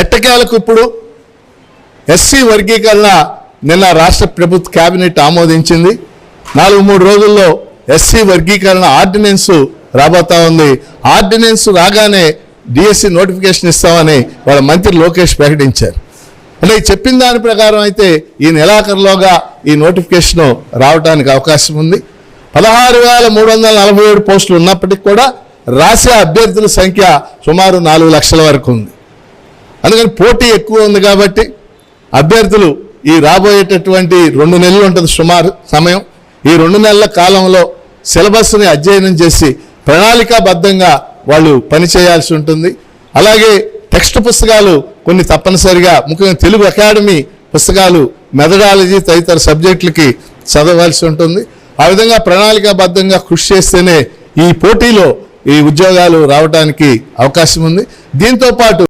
ఎట్టకేలకు ఇప్పుడు ఎస్సీ వర్గీకరణ నిన్న రాష్ట్ర ప్రభుత్వ కేబినెట్ ఆమోదించింది. 4-3 రోజుల్లో ఎస్సీ వర్గీకరణ ఆర్డినెన్స్ రాబోతా ఉంది. ఆర్డినెన్స్ రాగానే డిఎస్సి నోటిఫికేషన్ ఇస్తామని వాళ్ళ మంత్రి లోకేష్ ప్రకటించారు. అంటే చెప్పిన దాని ప్రకారం అయితే ఈ నెలాఖరులోగా ఈ నోటిఫికేషన్ రావడానికి అవకాశం ఉంది. 16,347 పోస్టులు ఉన్నప్పటికీ కూడా రాసే అభ్యర్థుల సంఖ్య సుమారు 4 లక్షల వరకు ఉంది. అందుకని పోటీ ఎక్కువ ఉంది కాబట్టి అభ్యర్థులు ఈ రాబోయేటటువంటి 2 నెలలు ఉంటుంది సుమారు సమయం. ఈ 2 నెలల కాలంలో సిలబస్ని అధ్యయనం చేసి ప్రణాళికాబద్ధంగా వాళ్ళు పనిచేయాల్సి ఉంటుంది. అలాగే టెక్స్ట్ పుస్తకాలు కొన్ని తప్పనిసరిగా, ముఖ్యంగా తెలుగు అకాడమీ పుస్తకాలు, మెథడాలజీ తదితర సబ్జెక్టులకి చదవాల్సి ఉంటుంది. ఆ విధంగా ప్రణాళికాబద్ధంగా కృషి చేస్తేనే ఈ పోటీలో ఈ ఉద్యోగాలు రావడానికి అవకాశం ఉంది. దీంతో పాటు